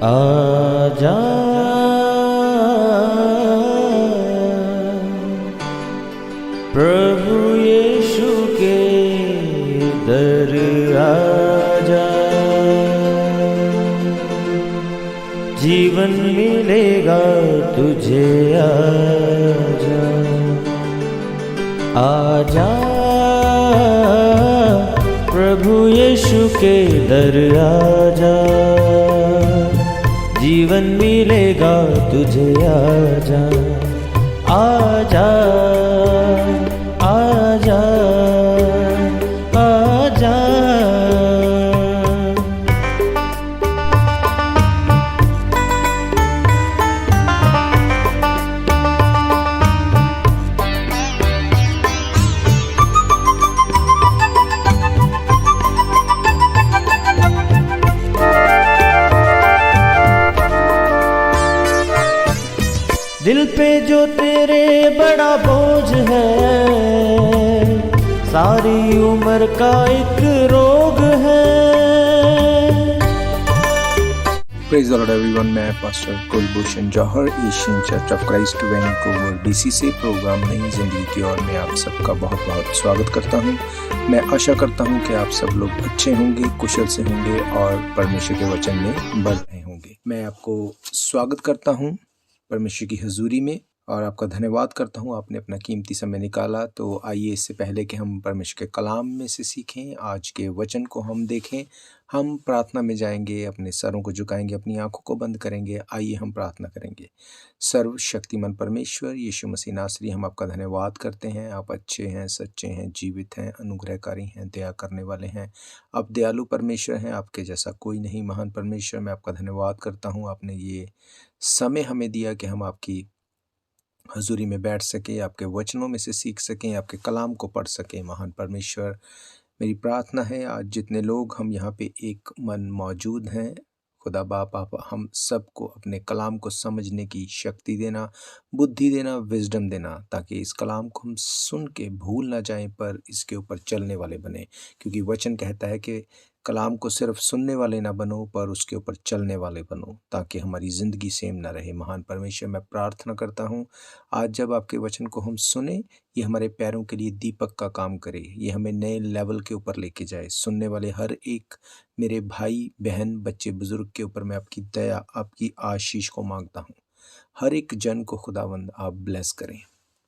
आजा प्रभु यीशु के दर आजा, जीवन मिलेगा तुझे। आजा आजा प्रभु यीशु के दर आजा, जीवन मिलेगा तुझे। आजा आजा आजा आजा। दिल पे जो तेरे बड़ा बोझ है, सारी उम्र का एक रोग है। प्रेज द लॉर्ड एवरीवन, मैं pastor Kulbhushan Johar, Asian Church of Christ Vancouver DC से प्रोग्राम नई जिंदगी की ओर में आप सबका बहुत बहुत स्वागत करता हूं। मैं आशा करता हूं कि आप सब लोग अच्छे होंगे, कुशल से होंगे और परमेश्वर के वचन में बढ़ रहे होंगे। मैं आपको स्वागत करता हूं परमेश्वर की हजूरी में और आपका धन्यवाद करता हूं आपने अपना कीमती समय निकाला। तो आइए, इससे पहले कि हम परमेश्वर के कलाम में से सीखें, आज के वचन को हम देखें, हम प्रार्थना में जाएंगे, अपने सरों को झुकाएंगे, अपनी आंखों को बंद करेंगे। आइए हम प्रार्थना करेंगे। सर्वशक्तिमान परमेश्वर यीशु मसीह नासरी, हम आपका धन्यवाद करते हैं। आप अच्छे हैं, सच्चे हैं, जीवित हैं, अनुग्रहकारी हैं, दया करने वाले हैं। आप दयालु परमेश्वर हैं, आपके जैसा कोई नहीं। महान परमेश्वर, मैं आपका धन्यवाद करता हूँ, आपने ये समय हमें दिया कि हम आपकी हजूरी में बैठ सके, आपके वचनों में से सीख सकें, आपके कलाम को पढ़ सकें। महान परमेश्वर, मेरी प्रार्थना है आज जितने लोग हम यहाँ पे एक मन मौजूद हैं, खुदा बाप आप हम सबको अपने कलाम को समझने की शक्ति देना, बुद्धि देना, विजडम देना, ताकि इस कलाम को हम सुन के भूल ना जाएं पर इसके ऊपर चलने वाले बने। क्योंकि वचन कहता है कि कलाम को सिर्फ सुनने वाले ना बनो पर उसके ऊपर चलने वाले बनो, ताकि हमारी ज़िंदगी सेम ना रहे। महान परमेश्वर, मैं प्रार्थना करता हूँ आज जब आपके वचन को हम सुने, ये हमारे पैरों के लिए दीपक का काम करे, ये हमें नए लेवल के ऊपर लेके जाए। सुनने वाले हर एक मेरे भाई बहन, बच्चे, बुजुर्ग के ऊपर मैं आपकी दया, आपकी आशीष को मांगता हूँ। हर एक जन को खुदावंद आप ब्लेस करें,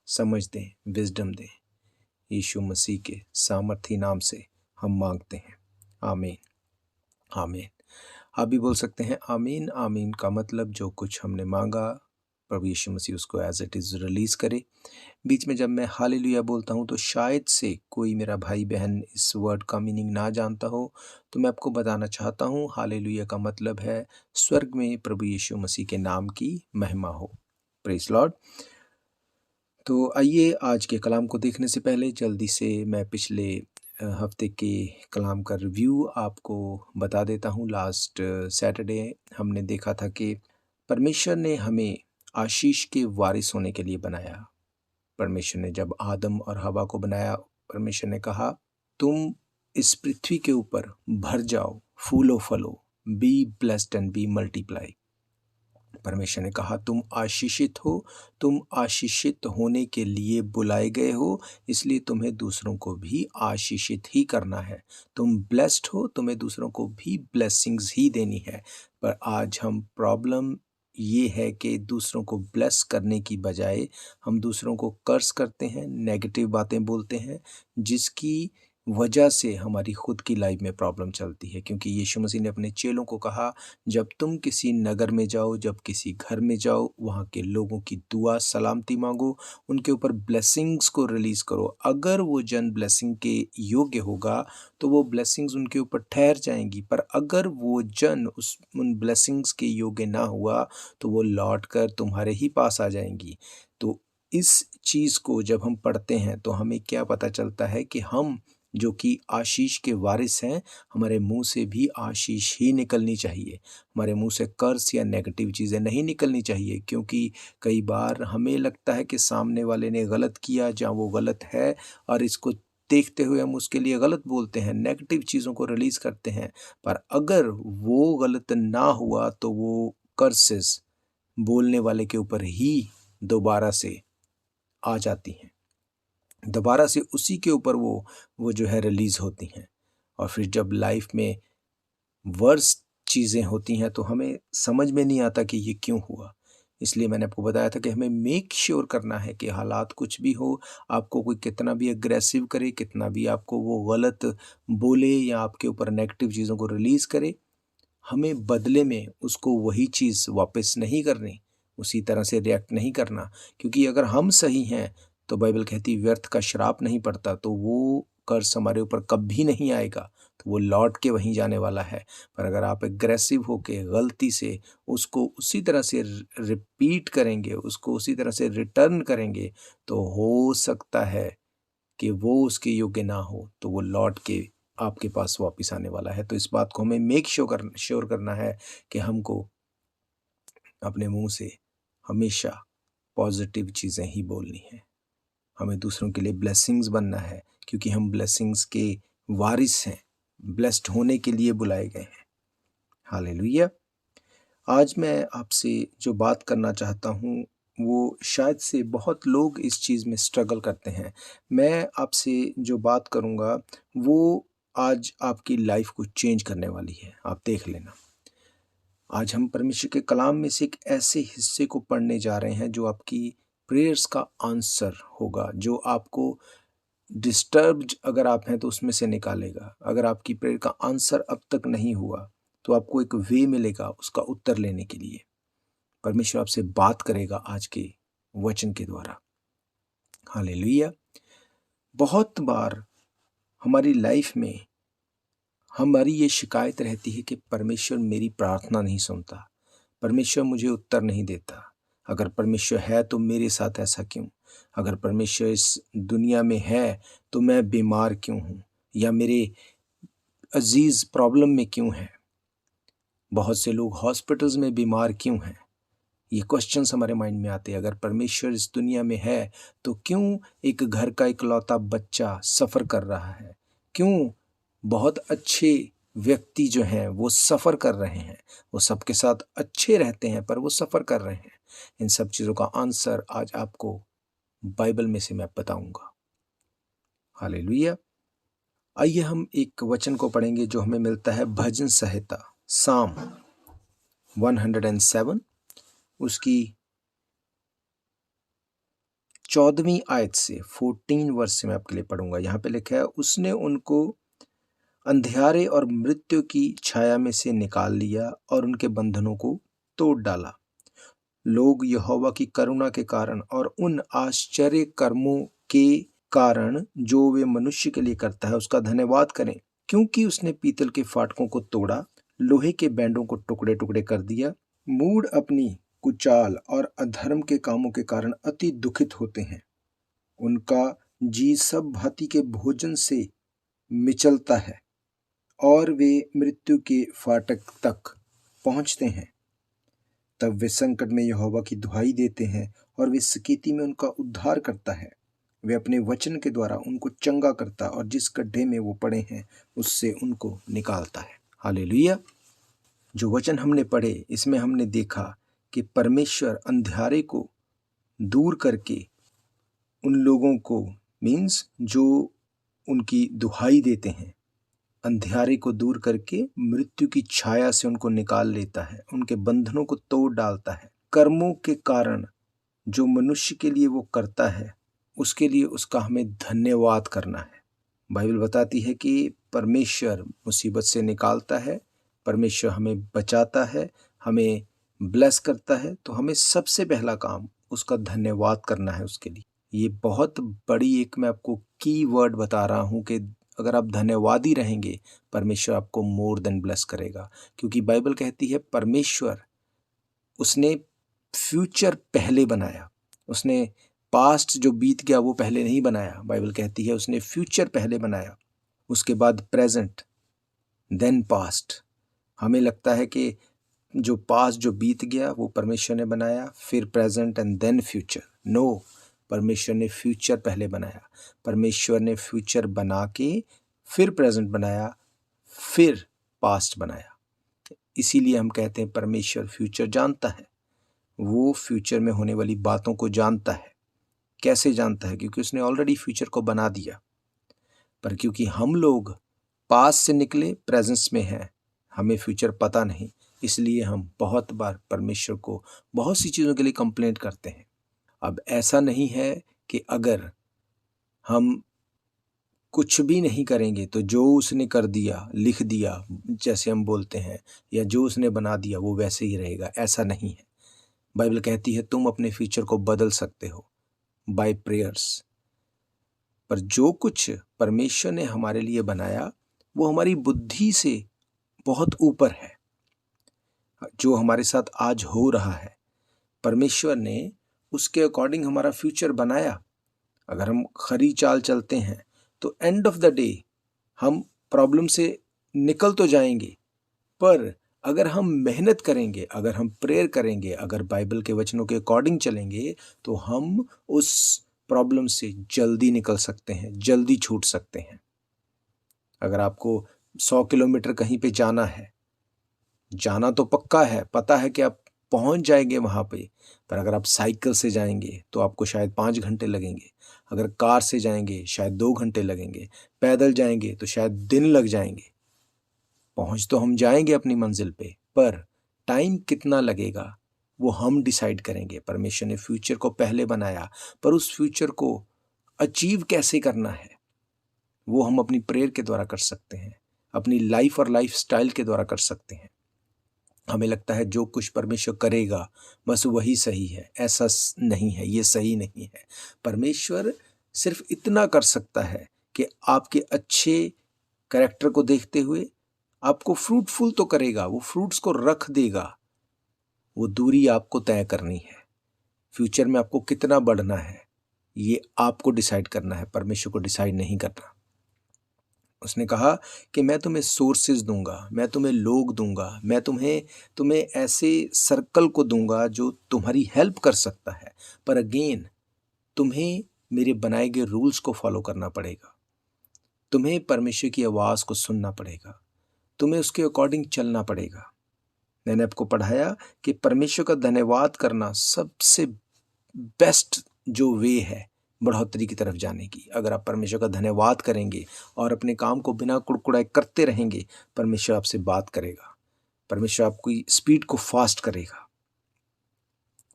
समझ दें, विजडम दें। यीशु मसीह के सामर्थी नाम से हम मांगते हैं, आमीन आमीन। आप भी बोल सकते हैं आमीन। आमीन का मतलब जो कुछ हमने मांगा प्रभु यीशु मसीह उसको एज इट इज़ रिलीज़ करे। बीच में जब मैं हालेलुया बोलता हूँ तो शायद से कोई मेरा भाई बहन इस वर्ड का मीनिंग ना जानता हो, तो मैं आपको बताना चाहता हूँ हालेलुया का मतलब है स्वर्ग में प्रभु यीशु मसीह के नाम की महिमा हो। Praise Lord. तो आइए, आज के कलाम को देखने से पहले जल्दी से मैं पिछले हफ्ते के कलाम का रिव्यू आपको बता देता हूँ। लास्ट सैटरडे हमने देखा था कि परमेश्वर ने हमें आशीष के वारिस होने के लिए बनाया। परमेश्वर ने जब आदम और हवा को बनाया, परमेश्वर ने कहा तुम इस पृथ्वी के ऊपर भर जाओ, फूलो फलो, be blessed and be multiply. परमेश्वर ने कहा तुम आशीषित हो, तुम आशीषित होने के लिए बुलाए गए हो, इसलिए तुम्हें दूसरों को भी आशीषित ही करना है। तुम ब्लेस्ड हो, तुम्हें दूसरों को भी ब्लेसिंग्स ही देनी है। पर आज हम प्रॉब्लम ये है कि दूसरों को ब्लेस करने की बजाय हम दूसरों को कर्स करते हैं, नेगेटिव बातें बोलते हैं, जिसकी वजह से हमारी खुद की लाइफ में प्रॉब्लम चलती है। क्योंकि यीशु मसीह ने अपने चेलों को कहा जब तुम किसी नगर में जाओ, जब किसी घर में जाओ, वहाँ के लोगों की दुआ सलामती मांगो, उनके ऊपर ब्लेसिंग्स को रिलीज़ करो। अगर वो जन ब्लेसिंग के योग्य होगा तो वो ब्लेसिंग्स उनके ऊपर ठहर जाएंगी, पर अगर वो जन उन ब्लेसिंग्स के योग्य ना हुआ तो वो लौट कर तुम्हारे ही पास आ जाएंगी। तो इस चीज़ को जब हम पढ़ते हैं तो हमें क्या पता चलता है कि हम जो कि आशीष के वारिस हैं, हमारे मुंह से भी आशीष ही निकलनी चाहिए। हमारे मुंह से कर्स या नेगेटिव चीज़ें नहीं निकलनी चाहिए। क्योंकि कई बार हमें लगता है कि सामने वाले ने गलत किया, जहाँ वो गलत है, और इसको देखते हुए हम उसके लिए गलत बोलते हैं, नेगेटिव चीज़ों को रिलीज करते हैं, पर अगर वो गलत ना हुआ तो वो कर्सेस बोलने वाले के ऊपर ही दोबारा से आ जाती हैं, दोबारा से उसी के ऊपर वो जो है रिलीज होती हैं। और फिर जब लाइफ में वर्स्ट चीज़ें होती हैं तो हमें समझ में नहीं आता कि ये क्यों हुआ। इसलिए मैंने आपको बताया था कि हमें मेक श्योर करना है कि हालात कुछ भी हो, आपको कोई कितना भी अग्रेसिव करे, कितना भी आपको वो गलत बोले या आपके ऊपर नेगेटिव चीज़ों को रिलीज़ करे, हमें बदले में उसको वही चीज़ वापस नहीं करनी, उसी तरह से रिएक्ट नहीं करना। क्योंकि अगर हम सही हैं तो बाइबल कहती व्यर्थ का श्राप नहीं पड़ता, तो वो कर्ज हमारे ऊपर कभी नहीं आएगा, तो वो लौट के वहीं जाने वाला है। पर अगर आप एग्रेसिव होके गलती से उसको उसी तरह से रिपीट करेंगे, उसको उसी तरह से रिटर्न करेंगे, तो हो सकता है कि वो उसके योग्य ना हो, तो वो लौट के आपके पास वापस आने वाला है। तो इस बात को हमें मेक श्योर करना है कि हमको अपने मुंह से हमेशा पॉजिटिव चीज़ें ही बोलनी है। हमें दूसरों के लिए ब्लेसिंग्स बनना है, क्योंकि हम ब्लेसिंग्स के वारिस हैं, ब्लेस्ड होने के लिए बुलाए गए हैं। हालेलुया। आज मैं आपसे जो बात करना चाहता हूँ वो शायद से बहुत लोग इस चीज़ में स्ट्रगल करते हैं। मैं आपसे जो बात करूँगा वो आज आपकी लाइफ को चेंज करने वाली है, आप देख लेना। आज हम परमेश्वर के कलाम में से एक ऐसे हिस्से को पढ़ने जा रहे हैं जो आपकी प्रेयर्स का आंसर होगा, जो आपको डिस्टर्ब्ड अगर आप हैं तो उसमें से निकालेगा। अगर आपकी प्रेयर का आंसर अब तक नहीं हुआ तो आपको एक वे मिलेगा उसका उत्तर लेने के लिए। परमेश्वर आपसे बात करेगा आज के वचन के द्वारा। हालेलुया। बहुत बार हमारी लाइफ में हमारी ये शिकायत रहती है कि परमेश्वर मेरी प्रार्थना नहीं सुनता, परमेश्वर मुझे उत्तर नहीं देता। अगर परमेश्वर है तो मेरे साथ ऐसा क्यों? अगर परमेश्वर इस दुनिया में है तो मैं बीमार क्यों हूँ, या मेरे अजीज प्रॉब्लम में क्यों है? बहुत से लोग हॉस्पिटल्स में बीमार क्यों हैं? ये क्वेश्चंस हमारे माइंड में आते हैं। अगर परमेश्वर इस दुनिया में है तो क्यों एक घर का इकलौता बच्चा सफ़र कर रहा है? क्यों बहुत अच्छे व्यक्ति जो हैं वो सफ़र कर रहे हैं? वो सबके साथ अच्छे रहते हैं पर वो सफ़र कर रहे हैं। इन सब चीज़ों का आंसर आज आपको बाइबल में से मैं बताऊंगा। हालेलुया। आइए हम एक वचन को पढ़ेंगे जो हमें मिलता है भजन संहिता साम 107 उसकी 14वीं आयत से 14 वर्ष से मैं आपके लिए पढ़ूंगा। यहाँ पे लिखा है, उसने उनको अंधियारे और मृत्यु की छाया में से निकाल लिया और उनके बंधनों को तोड़ डाला। लोग यहोवा की करुणा के कारण और उन आश्चर्य कर्मों के कारण जो वे मनुष्य के लिए करता है उसका धन्यवाद करें, क्योंकि उसने पीतल के फाटकों को तोड़ा, लोहे के बैंडों को टुकड़े टुकड़े कर दिया। मूढ़ अपनी कुचाल और अधर्म के कामों के कारण अति दुखित होते हैं। उनका जी सब भांति के भोजन से मिचलता है और वे मृत्यु के फाटक तक पहुंचते हैं। तब वे संकट में यहोवा की दुहाई देते हैं और वे सकीती में उनका उद्धार करता है। वे अपने वचन के द्वारा उनको चंगा करता और जिस गड्ढे में वो पड़े हैं उससे उनको निकालता है। हालेलुया। जो वचन हमने पढ़े इसमें हमने देखा कि परमेश्वर अंधियारे को दूर करके उन लोगों को मीन्स जो उनकी दुहाई देते हैं, अंधियारे को दूर करके मृत्यु की छाया से उनको निकाल लेता है, उनके बंधनों को तोड़ डालता है। कर्मों के कारण जो मनुष्य के लिए वो करता है उसके लिए उसका हमें धन्यवाद करना है। बाइबल बताती है कि परमेश्वर मुसीबत से निकालता है, परमेश्वर हमें बचाता है, हमें ब्लेस करता है, तो हमें सबसे पहला काम उसका धन्यवाद करना है उसके लिए। ये बहुत बड़ी एक मैं आपको की वर्ड बता रहा हूँ कि अगर आप धन्यवादी रहेंगे परमेश्वर आपको मोर देन ब्लेस करेगा। क्योंकि बाइबल कहती है परमेश्वर उसने फ्यूचर पहले बनाया, उसने पास्ट जो बीत गया वो पहले नहीं बनाया। बाइबल कहती है उसने फ्यूचर पहले बनाया, उसके बाद प्रेजेंट, देन पास्ट। हमें लगता है कि जो पास्ट जो बीत गया वो परमेश्वर ने बनाया, फिर present and then future. No, परमेश्वर ने फ्यूचर पहले बनाया, परमेश्वर ने फ्यूचर बना के फिर प्रेजेंट बनाया, फिर पास्ट बनाया। इसीलिए हम कहते हैं परमेश्वर फ्यूचर जानता है, वो फ्यूचर में होने वाली बातों को जानता है। कैसे जानता है? क्योंकि उसने ऑलरेडी फ्यूचर को बना दिया। पर क्योंकि हम लोग पास्ट से निकले प्रेजेंस में हैं, हमें फ्यूचर पता नहीं, इसलिए हम बहुत बार परमेश्वर को बहुत सी चीज़ों के लिए कंप्लेंट करते हैं। अब ऐसा नहीं है कि अगर हम कुछ भी नहीं करेंगे तो जो उसने कर दिया, लिख दिया, जैसे हम बोलते हैं, या जो उसने बना दिया वो वैसे ही रहेगा, ऐसा नहीं है। बाइबल कहती है तुम अपने फ्यूचर को बदल सकते हो बाय प्रेयर्स। पर जो कुछ परमेश्वर ने हमारे लिए बनाया वो हमारी बुद्धि से बहुत ऊपर है। जो हमारे साथ आज हो रहा है, परमेश्वर ने उसके अकॉर्डिंग हमारा फ्यूचर बनाया। अगर हम खरी चाल चलते हैं तो एंड ऑफ द डे हम प्रॉब्लम से निकल तो जाएंगे, पर अगर हम मेहनत करेंगे, अगर हम प्रेयर करेंगे, अगर बाइबल के वचनों के अकॉर्डिंग चलेंगे तो हम उस प्रॉब्लम से जल्दी निकल सकते हैं, जल्दी छूट सकते हैं। अगर आपको 100 किलोमीटर कहीं पे जाना है, जाना तो पक्का है, पता है कि आप पहुंच जाएंगे वहां पे, पर अगर आप साइकिल से जाएंगे तो आपको शायद 5 घंटे लगेंगे, अगर कार से जाएंगे शायद 2 घंटे लगेंगे, पैदल जाएंगे तो शायद दिन लग जाएंगे। पहुंच तो हम जाएंगे अपनी मंजिल पे, पर टाइम कितना लगेगा वो हम डिसाइड करेंगे। परमेश्वर ने फ्यूचर को पहले बनाया, पर उस फ्यूचर को अचीव कैसे करना है वो हम अपनी प्रेयर के द्वारा कर सकते हैं, अपनी लाइफ और लाइफ स्टाइल के द्वारा कर सकते हैं। हमें लगता है जो कुछ परमेश्वर करेगा बस वही सही है, ऐसा नहीं है, ये सही नहीं है। परमेश्वर सिर्फ इतना कर सकता है कि आपके अच्छे कैरेक्टर को देखते हुए आपको फ्रूटफुल तो करेगा, वो फ्रूट्स को रख देगा। वो दूरी आपको तय करनी है। फ्यूचर में आपको कितना बढ़ना है ये आपको डिसाइड करना है, परमेश्वर को डिसाइड नहीं करना। उसने कहा कि मैं तुम्हें सोर्सेज दूंगा, मैं तुम्हें लोग दूंगा, मैं तुम्हें ऐसे सर्कल को दूंगा जो तुम्हारी हेल्प कर सकता है। पर अगेन तुम्हें मेरे बनाए गए रूल्स को फॉलो करना पड़ेगा, तुम्हें परमेश्वर की आवाज़ को सुनना पड़ेगा, तुम्हें उसके अकॉर्डिंग चलना पड़ेगा। मैंने आपको पढ़ाया कि परमेश्वर का धन्यवाद करना सबसे बेस्ट जो वे है बढ़ोतरी की तरफ जाने की। अगर आप परमेश्वर का धन्यवाद करेंगे और अपने काम को बिना कुड़कुड़ाए करते रहेंगे, परमेश्वर आपसे बात करेगा, परमेश्वर आपकी स्पीड को फास्ट करेगा।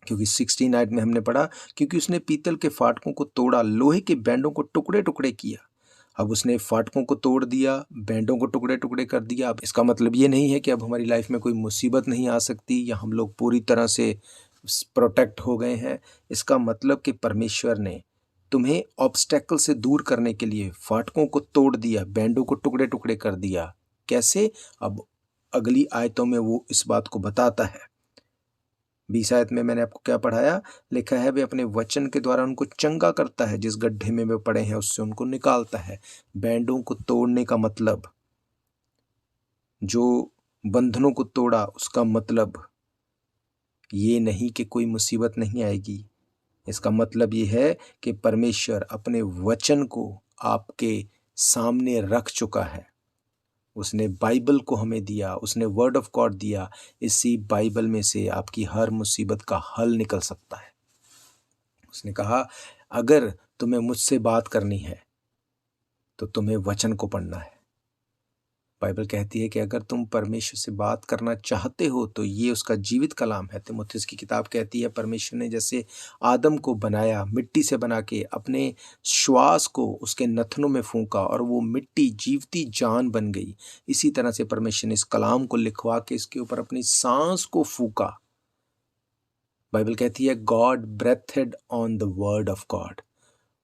क्योंकि 16 में हमने पढ़ा, क्योंकि उसने पीतल के फाटकों को तोड़ा, लोहे के बैंडों को टुकड़े टुकड़े किया। अब उसने फाटकों को तोड़ दिया, बैंडों को टुकड़े टुकड़े कर दिया। अब इसका मतलब ये नहीं है कि अब हमारी लाइफ में कोई मुसीबत नहीं आ सकती या हम लोग पूरी तरह से प्रोटेक्ट हो गए हैं। इसका मतलब कि परमेश्वर ने तुम्हें ऑब्स्टेकल से दूर करने के लिए फाटकों को तोड़ दिया, बैंडों को टुकड़े टुकड़े कर दिया। कैसे? अब अगली आयतों में वो इस बात को बताता है। 20 आयत में मैंने आपको क्या पढ़ाया? लिखा है वे अपने वचन के द्वारा उनको चंगा करता है, जिस गड्ढे में वे पड़े हैं उससे उनको निकालता है। बैंडों को तोड़ने का मतलब, जो बंधनों को तोड़ा उसका मतलब ये नहीं कि कोई मुसीबत नहीं आएगी। इसका मतलब ये है कि परमेश्वर अपने वचन को आपके सामने रख चुका है। उसने बाइबल को हमें दिया, उसने वर्ड ऑफ गॉड दिया। इसी बाइबल में से आपकी हर मुसीबत का हल निकल सकता है। उसने कहा अगर तुम्हें मुझसे बात करनी है तो तुम्हें वचन को पढ़ना है। बाइबल कहती है कि अगर तुम परमेश्वर से बात करना चाहते हो तो ये उसका जीवित कलाम है। तीमुथियुस की किताब कहती है परमेश्वर ने जैसे आदम को बनाया, मिट्टी से बना के अपने श्वास को उसके नथनों में फूंका और वो मिट्टी जीवती जान बन गई, इसी तरह से परमेश्वर ने इस कलाम को लिखवा के इसके ऊपर अपनी सांस को फूंका। बाइबल कहती है God breathed on the word of God.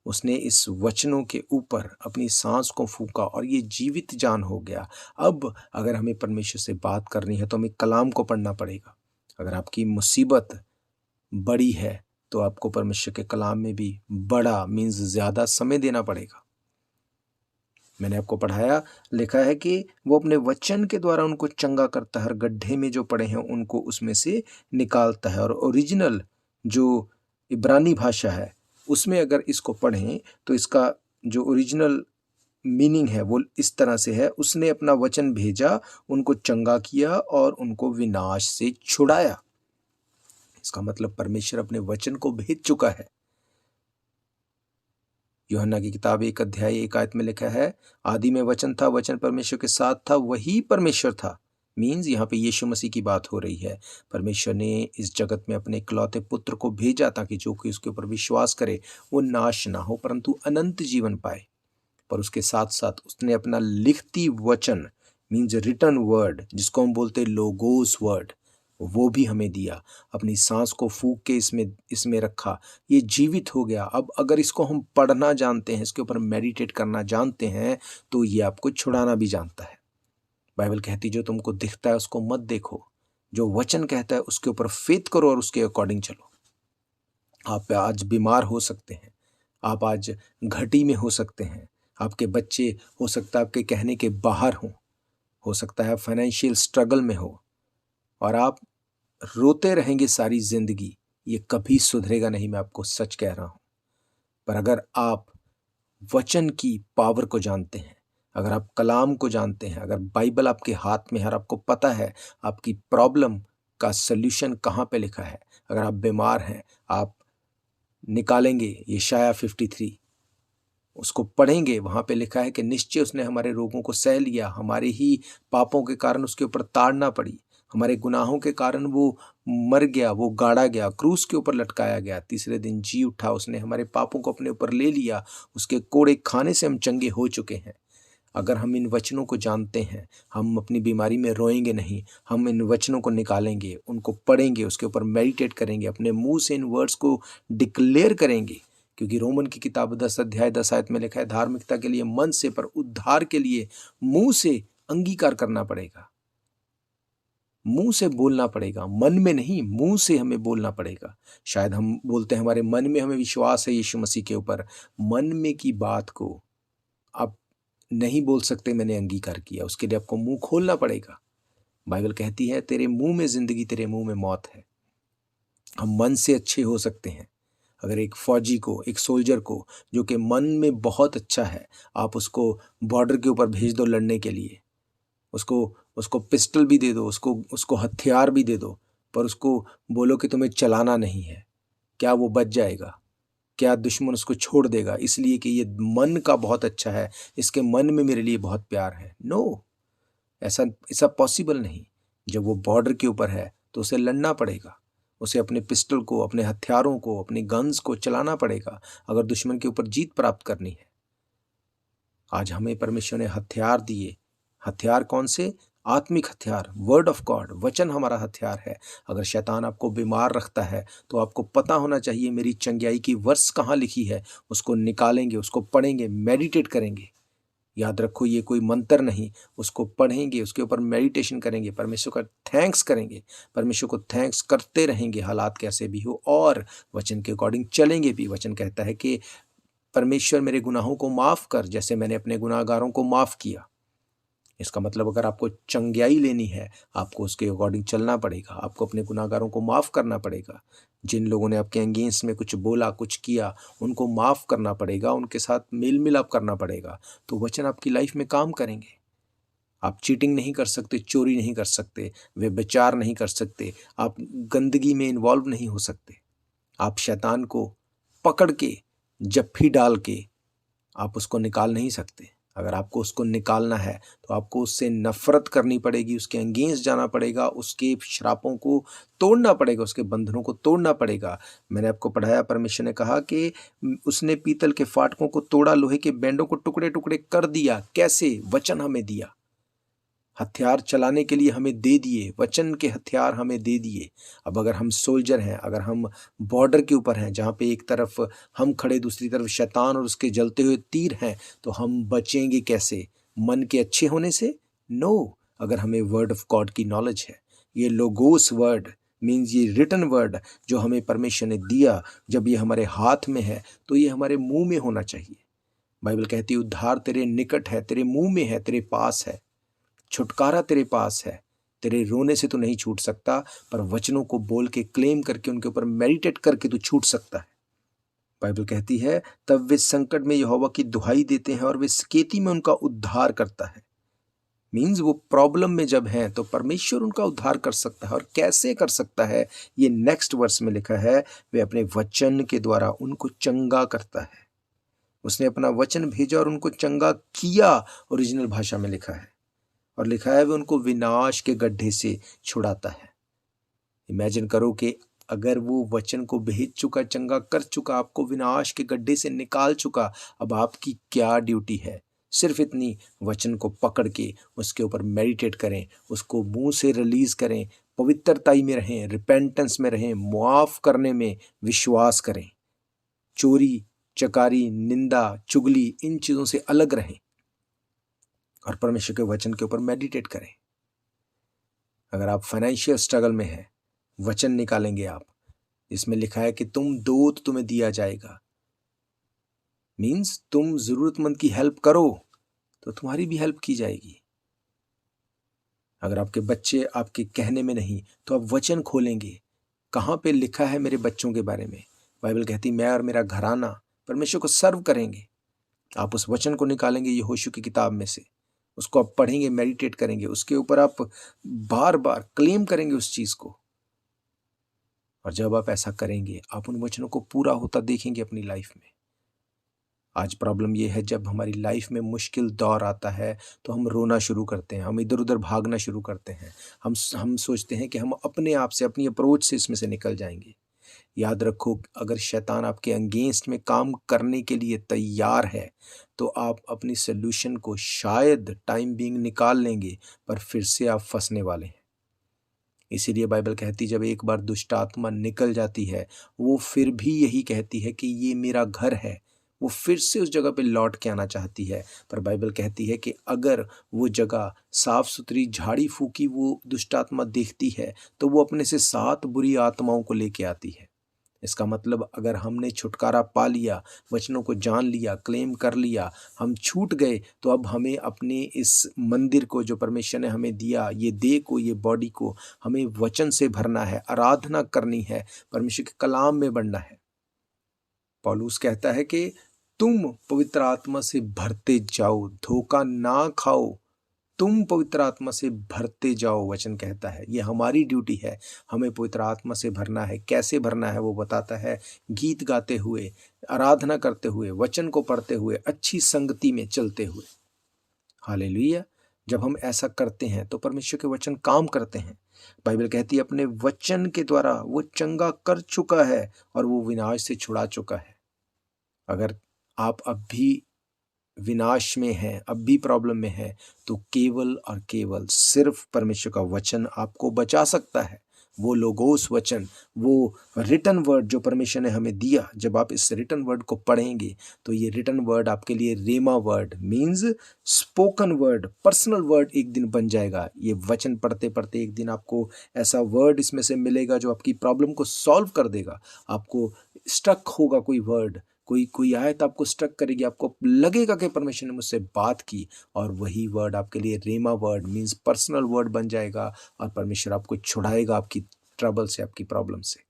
उसने इस वचनों के ऊपर अपनी सांस को फूंका और ये जीवित जान हो गया। अब अगर हमें परमेश्वर से बात करनी है तो हमें कलाम को पढ़ना पड़ेगा। अगर आपकी मुसीबत बड़ी है तो आपको परमेश्वर के कलाम में भी बड़ा मीन्स ज़्यादा समय देना पड़ेगा। मैंने आपको पढ़ाया, लिखा है कि वो अपने वचन के द्वारा उनको चंगा करता है, हर गड्ढे में जो पड़े हैं उनको उसमें से निकालता है। और ओरिजिनल जो इब्रानी भाषा है उसमें अगर इसको पढ़ें तो इसका जो ओरिजिनल मीनिंग है वो इस तरह से है, उसने अपना वचन भेजा, उनको चंगा किया और उनको विनाश से छुड़ाया। इसका मतलब परमेश्वर अपने वचन को भेज चुका है। यूहन्ना की किताब 1 अध्याय 1 आयत में लिखा है, आदि में वचन था, वचन परमेश्वर के साथ था, वही परमेश्वर था। मीन्स यहाँ पे यीशु मसीह की बात हो रही है। परमेश्वर ने इस जगत में अपने इकलौते पुत्र को भेजा ताकि जो कोई उसके ऊपर विश्वास करे वो नाश ना हो परंतु अनंत जीवन पाए। पर उसके साथ साथ उसने अपना लिखती वचन मीन्स रिटन वर्ड, जिसको हम बोलते हैं लोगोस वर्ड, वो भी हमें दिया। अपनी सांस को फूंक के इसमें रखा, ये जीवित हो गया। अब अगर इसको हम पढ़ना जानते हैं, इसके ऊपर मेडिटेट करना जानते हैं, तो ये आपको छुड़ाना भी जानता है। बाइबल कहती जो तुमको दिखता है उसको मत देखो, जो वचन कहता है उसके ऊपर फेथ करो और उसके अकॉर्डिंग चलो। आप आज बीमार हो सकते हैं, आप आज घटी में हो सकते हैं, आपके बच्चे हो सकता है आपके कहने के बाहर हो सकता है फाइनेंशियल स्ट्रगल में हो, और आप रोते रहेंगे सारी जिंदगी। ये कभी सुधरेगा नहीं, मैं आपको सच कह रहा हूं। पर अगर आप वचन की पावर को जानते हैं, अगर आप कलाम को जानते हैं, अगर बाइबल आपके हाथ में है और आपको पता है आपकी प्रॉब्लम का सल्यूशन कहाँ पे लिखा है, अगर आप बीमार हैं आप निकालेंगे यशायाह 53, उसको पढ़ेंगे, वहाँ पे लिखा है कि निश्चय उसने हमारे रोगों को सह लिया, हमारे ही पापों के कारण उसके ऊपर ताड़ना पड़ी, हमारे गुनाहों के कारण वो मर गया, वो गाड़ा गया, क्रूस के ऊपर लटकाया गया, तीसरे दिन जी उठा, उसने हमारे पापों को अपने ऊपर ले लिया, उसके कोड़े खाने से हम चंगे हो चुके हैं। अगर हम इन वचनों को जानते हैं, हम अपनी बीमारी में रोएंगे नहीं, हम इन वचनों को निकालेंगे, उनको पढ़ेंगे, उसके ऊपर मेडिटेट करेंगे, अपने मुंह से इन वर्ड्स को डिक्लेयर करेंगे। क्योंकि रोमन की किताब 10 अध्याय 10 आयत में लिखा है, धार्मिकता के लिए मन से, पर उद्धार के लिए मुंह से अंगीकार करना पड़ेगा, मुंह से बोलना पड़ेगा, मन में नहीं, मुंह से हमें बोलना पड़ेगा। शायद हम बोलते हैं हमारे मन में हमें विश्वास है यीशु मसीह के ऊपर, मन में की बात को आप नहीं बोल सकते मैंने अंगीकार किया, उसके लिए आपको मुंह खोलना पड़ेगा। बाइबल कहती है तेरे मुंह में जिंदगी, तेरे मुंह में मौत है। हम मन से अच्छे हो सकते हैं। अगर एक फौजी को, एक सोल्जर को जो कि मन में बहुत अच्छा है, आप उसको बॉर्डर के ऊपर भेज दो लड़ने के लिए, उसको पिस्टल भी दे दो, उसको हथियार भी दे दो, पर उसको बोलो कि तुम्हें चलाना नहीं है, क्या वो बच जाएगा? क्या दुश्मन उसको छोड़ देगा इसलिए कि ये मन का बहुत अच्छा है, इसके मन में मेरे लिए बहुत प्यार है? नो, ऐसा पॉसिबल नहीं। जब वो बॉर्डर के ऊपर है तो उसे लड़ना पड़ेगा, उसे अपने पिस्टल को, अपने हथियारों को, अपने गन्स को चलाना पड़ेगा अगर दुश्मन के ऊपर जीत प्राप्त करनी है। आज हमें परमेश्वर ने हथियार दिए। हथियार कौन से? आत्मिक हथियार, वर्ड ऑफ गॉड, वचन हमारा हथियार है। अगर शैतान आपको बीमार रखता है तो आपको पता होना चाहिए मेरी चंगाई की वर्ष कहाँ लिखी है। उसको निकालेंगे, उसको पढ़ेंगे, मेडिटेट करेंगे। याद रखो ये कोई मंत्र नहीं, उसको पढ़ेंगे, उसके ऊपर मेडिटेशन करेंगे, परमेश्वर का थैंक्स करेंगे, परमेश्वर को थैंक्स करते रहेंगे हालात कैसे भी हो, और वचन के अकॉर्डिंग चलेंगे भी। वचन कहता है कि परमेश्वर मेरे गुनाहों को माफ़ कर जैसे मैंने अपने गुनाहगारों को माफ़ किया। इसका मतलब अगर आपको चंगाई लेनी है आपको उसके अकॉर्डिंग चलना पड़ेगा, आपको अपने गुनाहगारों को माफ़ करना पड़ेगा। जिन लोगों ने आपके अगेंस्ट में कुछ बोला, कुछ किया, उनको माफ़ करना पड़ेगा, उनके साथ मेल मिलाप करना पड़ेगा, तो वचन आपकी लाइफ में काम करेंगे। आप चीटिंग नहीं कर सकते, चोरी नहीं कर सकते, व्यभिचार नहीं कर सकते, आप गंदगी में इन्वॉल्व नहीं हो सकते, आप शैतान को पकड़ के जप्फी डाल के आप उसको निकाल नहीं सकते। अगर आपको उसको निकालना है तो आपको उससे नफरत करनी पड़ेगी, उसके अगेंस्ट जाना पड़ेगा, उसके श्रापों को तोड़ना पड़ेगा, उसके बंधनों को तोड़ना पड़ेगा। मैंने आपको पढ़ाया, परमेश्वर ने कहा कि उसने पीतल के फाटकों को तोड़ा, लोहे के बैंडों को टुकड़े टुकड़े कर दिया। कैसे? वचन हमें दिया, हथियार चलाने के लिए हमें दे दिए, वचन के हथियार हमें दे दिए। अब अगर हम सोल्जर हैं, अगर हम बॉर्डर के ऊपर हैं जहाँ पे एक तरफ हम खड़े, दूसरी तरफ शैतान और उसके जलते हुए तीर हैं, तो हम बचेंगे कैसे? मन के अच्छे होने से? नो, अगर हमें वर्ड ऑफ गॉड की नॉलेज है, ये लोगोस वर्ड मीन्स ये रिटन वर्ड जो हमें परमेश्वर ने दिया, जब ये हमारे हाथ में है तो ये हमारे मुंह में होना चाहिए। बाइबल कहती है उद्धार तेरे निकट है, तेरे मुंह में है, तेरे पास है, छुटकारा तेरे पास है। तेरे रोने से तो नहीं छूट सकता, पर वचनों को बोल के, क्लेम करके, उनके ऊपर मेडिटेट करके तू छूट सकता है। बाइबल कहती है तब वे संकट में यहोवा की दुहाई देते हैं और वे सकेती में उनका उद्धार करता है। मीन्स वो प्रॉब्लम में जब हैं तो परमेश्वर उनका उद्धार कर सकता है। और कैसे कर सकता है, ये नेक्स्ट वर्स में लिखा है, वे अपने वचन के द्वारा उनको चंगा करता है। उसने अपना वचन भेजा और उनको चंगा किया, ओरिजिनल भाषा में लिखा है। और लिखा है वे उनको विनाश के गड्ढे से छुड़ाता है। इमेजिन करो कि अगर वो वचन को भेज चुका, चंगा कर चुका, आपको विनाश के गड्ढे से निकाल चुका, अब आपकी क्या ड्यूटी है? सिर्फ इतनी, वचन को पकड़ के उसके ऊपर मेडिटेट करें, उसको मुंह से रिलीज करें, पवित्रताई में रहें, रिपेंटेंस में रहें, मुआफ करने में विश्वास करें, चोरी चकारी निंदा चुगली इन चीजों से अलग रहें और परमेश्वर के वचन के ऊपर मेडिटेट करें। अगर आप फाइनेंशियल स्ट्रगल में हैं, वचन निकालेंगे आप, इसमें लिखा है कि तुम दो तो तुम्हें दिया जाएगा। मीन्स तुम जरूरतमंद की हेल्प करो तो तुम्हारी भी हेल्प की जाएगी। अगर आपके बच्चे आपके कहने में नहीं तो आप वचन खोलेंगे। कहाँ पे लिखा है मेरे बच्चों के बारे में? बाइबल कहती मैं और मेरा घराना परमेश्वर को सर्व करेंगे। आप उस वचन को निकालेंगे यहोशू की किताब में से, उसको आप पढ़ेंगे, मेडिटेट करेंगे, उसके ऊपर आप बार बार क्लेम करेंगे उस चीज को। और जब आप ऐसा करेंगे आप उन वचनों को पूरा होता देखेंगे अपनी लाइफ में। आज प्रॉब्लम यह है, जब हमारी लाइफ में मुश्किल दौर आता है तो हम रोना शुरू करते हैं, हम इधर उधर भागना शुरू करते हैं, हम सोचते हैं कि हम अपने आप से, अपनी अप्रोच से इसमें से निकल जाएंगे। याद रखो, अगर शैतान आपके अगेंस्ट में काम करने के लिए तैयार है तो आप अपनी सोल्यूशन को शायद टाइम बीइंग निकाल लेंगे, पर फिर से आप फंसने वाले हैं। इसीलिए बाइबल कहती जब एक बार दुष्ट आत्मा निकल जाती है, वो फिर भी यही कहती है कि ये मेरा घर है। वो फिर से उस जगह पे लौट के आना चाहती है, पर बाइबल कहती है कि अगर वो जगह साफ सुथरी झाड़ी फूकी वो दुष्ट आत्मा देखती है तो वो अपने से 7 बुरी आत्माओं को लेके आती है। इसका मतलब अगर हमने छुटकारा पा लिया, वचनों को जान लिया, क्लेम कर लिया, हम छूट गए, तो अब हमें अपने इस मंदिर को जो परमेश्वर ने हमें दिया, ये देह को, ये बॉडी को, हमें वचन से भरना है, आराधना करनी है, परमेश्वर के कलाम में बढ़ना है। पौलुस कहता है कि तुम पवित्र आत्मा से भरते जाओ, धोखा ना खाओ, तुम पवित्र आत्मा से भरते जाओ, वचन कहता है। ये हमारी ड्यूटी है, हमें पवित्र आत्मा से भरना है। कैसे भरना है वो बताता है, गीत गाते हुए, आराधना करते हुए, वचन को पढ़ते हुए, अच्छी संगति में चलते हुए। हालेलुया। जब हम ऐसा करते हैं तो परमेश्वर के वचन काम करते हैं। बाइबल कहती है अपने वचन के द्वारा वो चंगा कर चुका है और वो विनाश से छुड़ा चुका है। अगर आप अब भी विनाश में हैं, अब भी प्रॉब्लम में हैं, तो केवल और केवल सिर्फ परमेश्वर का वचन आपको बचा सकता है। वो लोगोस वचन, वो रिटन वर्ड जो परमेश्वर ने हमें दिया, जब आप इस रिटन वर्ड को पढ़ेंगे तो ये रिटन वर्ड आपके लिए rhema word means spoken word, personal word एक दिन बन जाएगा। ये वचन पढ़ते पढ़ते एक दिन आपको ऐसा वर्ड इसमें से मिलेगा जो आपकी प्रॉब्लम को सॉल्व कर देगा। आपको स्टक होगा कोई वर्ड, कोई आयत आपको स्ट्रक करेगी, आपको लगेगा कि परमेश्वर ने मुझसे बात की, और वही वर्ड आपके लिए rhema word means personal word बन जाएगा और परमेश्वर आपको छुड़ाएगा आपकी ट्रबल से, आपकी प्रॉब्लम से।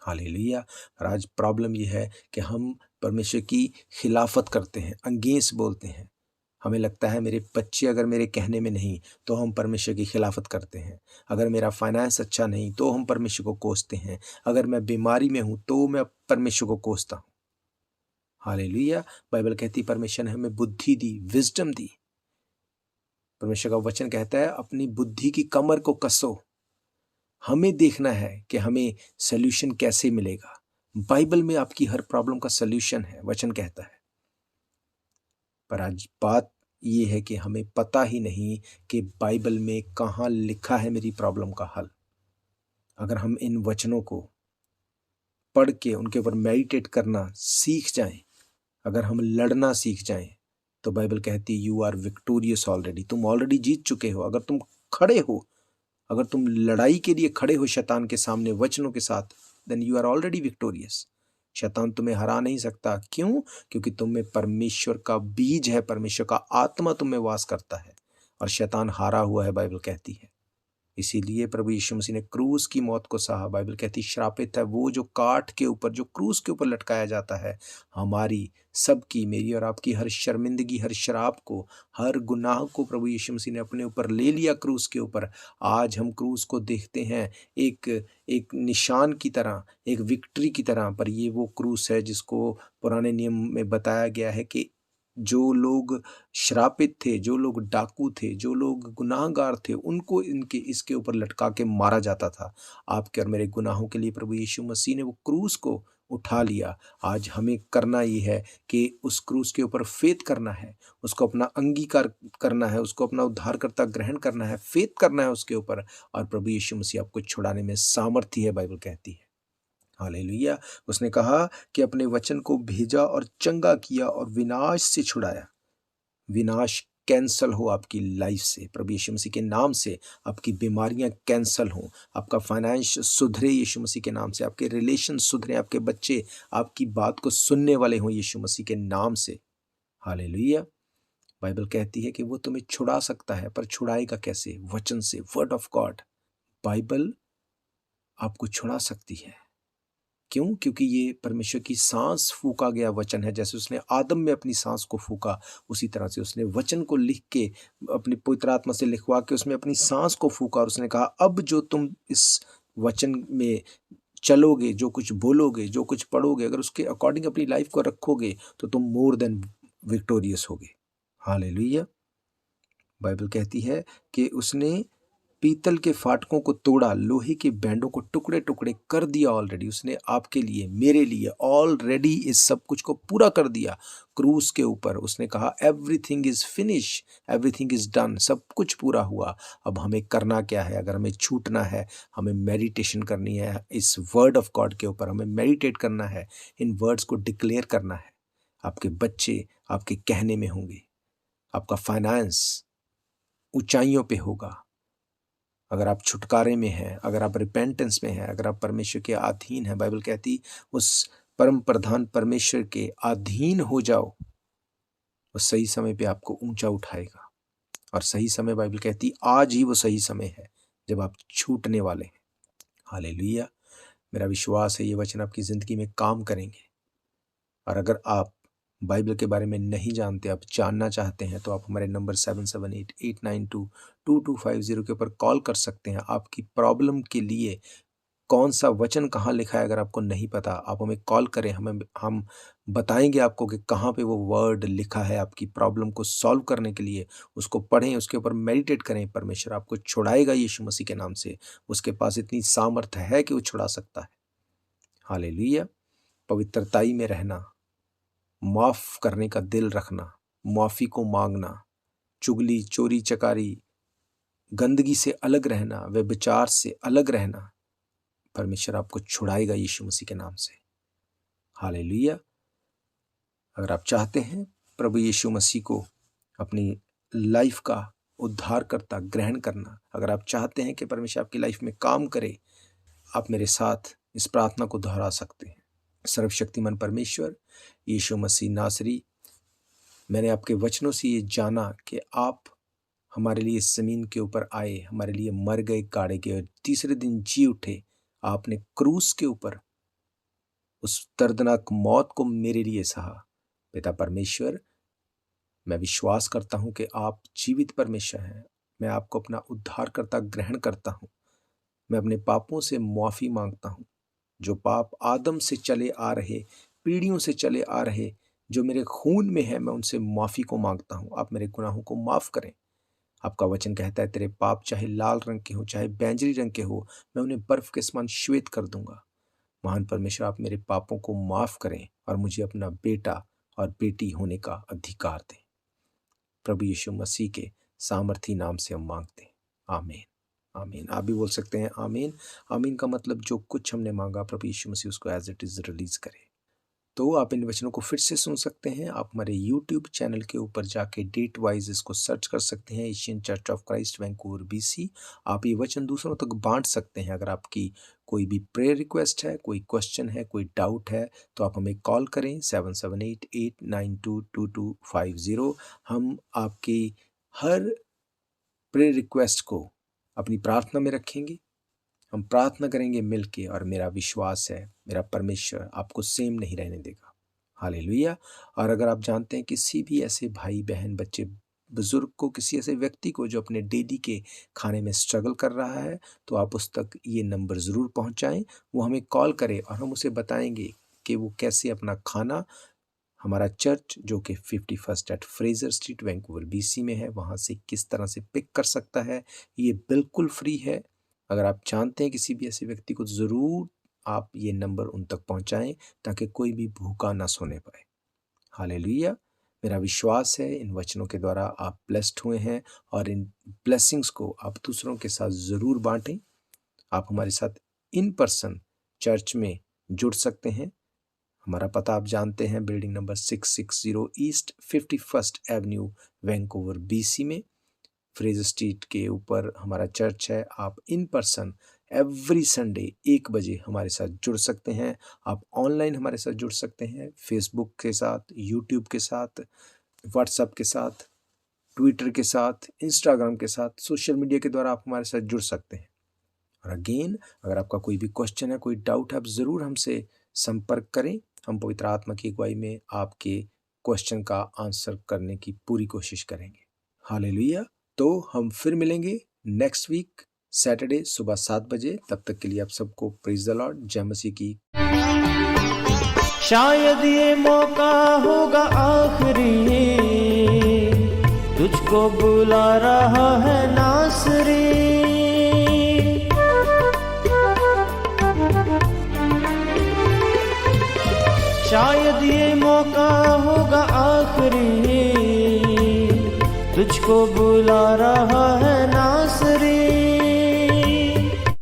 हालेलुया। और आज प्रॉब्लम यह है कि हम परमेश्वर की खिलाफत करते हैं, अंगेंस्ट बोलते हैं। हमें लगता है मेरे बच्चे अगर मेरे कहने में नहीं तो हम परमेश्वर की खिलाफत करते हैं। अगर मेरा फाइनेंस अच्छा नहीं तो हम परमेश्वर को कोसते हैं। अगर मैं बीमारी में हूँ तो मैं परमेश्वर को कोसता हूँ। हालेलुया। बाइबल कहती परमेश्वर ने हमें बुद्धि दी, विजडम दी। परमेश्वर का वचन कहता है अपनी बुद्धि की कमर को कसो। हमें देखना है कि हमें सल्यूशन कैसे मिलेगा। बाइबल में आपकी हर प्रॉब्लम का सल्यूशन है, वचन कहता है। पर आज बात यह है कि हमें पता ही नहीं कि बाइबल में कहाँ लिखा है मेरी प्रॉब्लम का हल। अगर हम इन वचनों को पढ़ के उनके ऊपर मेडिटेट करना सीख जाएं, अगर हम लड़ना सीख जाएं, तो बाइबल कहती है यू आर विक्टोरियस ऑलरेडी। तुम ऑलरेडी जीत चुके हो। अगर तुम खड़े हो, अगर तुम लड़ाई के लिए खड़े हो शैतान के सामने वचनों के साथ, then you are already victorious. शैतान तुम्हें हरा नहीं सकता। क्यों? क्योंकि तुम में परमेश्वर का बीज है, परमेश्वर का आत्मा तुम में वास करता है और शैतान हारा हुआ है, बाइबल कहती है। इसीलिए प्रभु यीशु मसीह ने क्रूस की मौत को सहा। बाइबल कहती श्रापित है वो जो काठ के ऊपर, जो क्रूस के ऊपर लटकाया जाता है। हमारी सबकी, मेरी और आपकी हर शर्मिंदगी, हर शराब को, हर गुनाह को प्रभु यीशु मसीह ने अपने ऊपर ले लिया क्रूस के ऊपर। आज हम क्रूस को देखते हैं एक निशान की तरह, एक विक्ट्री की तरह, पर ये वो क्रूस है जिसको पुराने नियम में बताया गया है कि जो लोग श्रापित थे, जो लोग डाकू थे, जो लोग गुनाहगार थे, उनको इसके ऊपर लटका के मारा जाता था। आपके और मेरे गुनाहों के लिए प्रभु यीशु मसीह ने वो क्रूस को उठा लिया। आज हमें करना ये है कि उस क्रूस के ऊपर फेथ करना है, उसको अपना अंगीकार करना है, उसको अपना उद्धारकर्ता ग्रहण करना है, फेथ करना है उसके ऊपर, और प्रभु यीशु मसीह आपको छुड़ाने में सामर्थी है, बाइबल कहती है। हालेलुया। उसने कहा कि अपने वचन को भेजा और चंगा किया और विनाश से छुड़ाया। विनाश कैंसल हो आपकी लाइफ से, प्रभु यीशु मसीह के नाम से। आपकी बीमारियां कैंसल हो, आपका फाइनेंस सुधरे यीशु मसीह के नाम से, आपके रिलेशन सुधरे, आपके बच्चे आपकी बात को सुनने वाले हों यीशु मसीह के नाम से। हालेलुया। बाइबल कहती है कि वो तुम्हें छुड़ा सकता है, पर छुड़ाएगा कैसे? वचन से, वर्ड ऑफ गॉड। बाइबल आपको छुड़ा सकती है। क्यों? क्योंकि ये परमेश्वर की सांस फूका गया वचन है। जैसे उसने आदम में अपनी सांस को फूका, उसी तरह से उसने वचन को लिख के, अपनी पवित्र आत्मा से लिखवा के उसमें अपनी सांस को फूका, और उसने कहा अब जो तुम इस वचन में चलोगे, जो कुछ बोलोगे, जो कुछ पढ़ोगे, अगर उसके अकॉर्डिंग अपनी लाइफ को रखोगे तो तुम मोर देन विक्टोरियस होगे। हालेलुया। बाइबल कहती है कि उसने पीतल के फाटकों को तोड़ा, लोहे के बैंडों को टुकड़े टुकड़े कर दिया। ऑलरेडी उसने आपके लिए, मेरे लिए ऑलरेडी इस सब कुछ को पूरा कर दिया क्रूस के ऊपर। उसने कहा everything is finish, everything is done, सब कुछ पूरा हुआ। अब हमें करना क्या है? अगर हमें छूटना है, हमें मेडिटेशन करनी है इस वर्ड ऑफ गॉड के ऊपर, हमें मेडिटेट करना है, इन वर्ड्स को डिक्लेयर करना है। आपके बच्चे आपके कहने में होंगे, आपका फाइनेंस ऊंचाइयों पे होगा। अगर आप छुटकारे में हैं, अगर आप रिपेंटेंस में हैं, अगर आप परमेश्वर के अधीन हैं, बाइबल कहती उस परम प्रधान परमेश्वर के अधीन हो जाओ, वो सही समय पे आपको ऊंचा उठाएगा। और सही समय, बाइबल कहती आज ही वो सही समय है जब आप छूटने वाले हैं। हालेलुया। मेरा विश्वास है ये वचन आपकी जिंदगी में काम करेंगे। और अगर आप बाइबल के बारे में नहीं जानते, आप जानना चाहते हैं, तो आप हमारे नंबर 7788922250 के ऊपर कॉल कर सकते हैं। आपकी प्रॉब्लम के लिए कौन सा वचन कहाँ लिखा है, अगर आपको नहीं पता, आप हमें कॉल करें, हम बताएंगे आपको कि कहाँ पे वो वर्ड लिखा है आपकी प्रॉब्लम को सॉल्व करने के लिए। उसको पढ़ें, उसके ऊपर मेडिटेट करें। परमेश्वर आपको छुड़ाएगा यीशु मसीह के नाम से। उसके पास इतनी सामर्थ्य है कि वो छुड़ा सकता है। हालेलुया। पवित्रताई में रहना, माफ करने का दिल रखना, माफी को मांगना, चुगली, चोरी चकारी, गंदगी से अलग रहना, व्यभिचार से अलग रहना, परमेश्वर आपको छुड़ाएगा यीशु मसीह के नाम से। हालेलुया। अगर आप चाहते हैं प्रभु यीशु मसीह को अपनी लाइफ का उद्धारकर्ता ग्रहण करना, अगर आप चाहते हैं कि परमेश्वर आपकी लाइफ में काम करे, आप मेरे साथ इस प्रार्थना को दोहरा सकते हैं। सर्वशक्तिमान परमेश्वर यीशु मसीह नासरी, मैंने आपके वचनों से ये जाना कि आप हमारे लिए इस ज़मीन के ऊपर आए, हमारे लिए मर गए, गाड़े गए, और तीसरे दिन जी उठे। आपने क्रूस के ऊपर उस दर्दनाक मौत को मेरे लिए सहा। पिता परमेश्वर, मैं विश्वास करता हूँ कि आप जीवित परमेश्वर हैं। मैं आपको अपना उद्धारकर्ता ग्रहण करता हूँ। मैं अपने पापों से मुआफ़ी मांगता हूँ। जो पाप आदम से चले आ रहे, पीढ़ियों से चले आ रहे, जो मेरे खून में है, मैं उनसे माफ़ी को मांगता हूँ। आप मेरे गुनाहों को माफ़ करें। आपका वचन कहता है तेरे पाप चाहे लाल रंग के हो, चाहे बैंजनी रंग के हो, मैं उन्हें बर्फ के समान श्वेत कर दूंगा। महान परमेश्वर, आप मेरे पापों को माफ़ करें और मुझे अपना बेटा और बेटी होने का अधिकार दें। प्रभु यीशु मसीह के सामर्थी नाम से हम मांगते हैं, आमीन आमीन। आप भी बोल सकते हैं आमीन। आमीन का मतलब जो कुछ हमने मांगा प्रभु यीशु मसीह उसको एज इट इज़ रिलीज करे। तो आप इन वचनों को फिर से सुन सकते हैं। आप हमारे यूट्यूब चैनल के ऊपर जाके डेट वाइज इसको सर्च कर सकते हैं, Asian Church of Christ Vancouver BC। आप ये वचन दूसरों तक बांट सकते हैं। अगर आपकी कोई भी प्रेयर रिक्वेस्ट है, कोई क्वेश्चन है, कोई डाउट है, तो आप हमें कॉल करें 7788922250। हम आपकी हर प्रेयर रिक्वेस्ट को अपनी प्रार्थना में रखेंगे। हम प्रार्थना करेंगे मिलके और मेरा विश्वास है मेरा परमेश्वर आपको सेम नहीं रहने देगा। हालेलुया। और अगर आप जानते हैं किसी भी ऐसे भाई बहन बच्चे बुजुर्ग को, किसी ऐसे व्यक्ति को जो अपने डेली के खाने में स्ट्रगल कर रहा है, तो आप उस तक ये नंबर ज़रूर पहुंचाएं। वो हमें कॉल करे और हम उसे बताएंगे कि वो कैसे अपना खाना हमारा चर्च जो कि 51 at Fraser Street Vancouver BC में है, वहाँ से किस तरह से पिक कर सकता है। ये बिल्कुल फ्री है। अगर आप जानते हैं किसी भी ऐसे व्यक्ति को, ज़रूर आप ये नंबर उन तक पहुँचाएँ ताकि कोई भी भूखा ना सोने पाए। हालेलुया। मेरा विश्वास है इन वचनों के द्वारा आप ब्लेस्ड हुए हैं और इन ब्लेसिंग्स को आप दूसरों के साथ ज़रूर बांटें। आप हमारे साथ इन पर्सन चर्च में जुड़ सकते हैं। हमारा पता आप जानते हैं, building number 660 east 51 Avenue Vancouver BC में, फ्रेजर स्ट्रीट के ऊपर हमारा चर्च है। आप इन पर्सन एवरी संडे 1 बजे हमारे साथ जुड़ सकते हैं। आप ऑनलाइन हमारे साथ जुड़ सकते हैं, फेसबुक के साथ, यूट्यूब के साथ, व्हाट्सएप के साथ, ट्विटर के साथ, इंस्टाग्राम के साथ, सोशल मीडिया के द्वारा आप हमारे साथ जुड़ सकते हैं। और अगेन, अगर आपका कोई भी क्वेश्चन है, कोई डाउट है, आप ज़रूर हमसे संपर्क करें। हम पवित्र आत्मा की अगुवाई में आपके क्वेश्चन का आंसर करने की पूरी कोशिश करेंगे। हालेलुया। तो हम फिर मिलेंगे नेक्स्ट वीक सैटरडे सुबह 7 बजे। तब तक के लिए आप सबको प्रेज द लॉर्ड, जय मसीह की। शायद ये मौका होगा आखिरी, तुझको बुला रहा है नासरी। शायद ये मौका होगा आखिरी, तुझको बुला रहा है नासरी।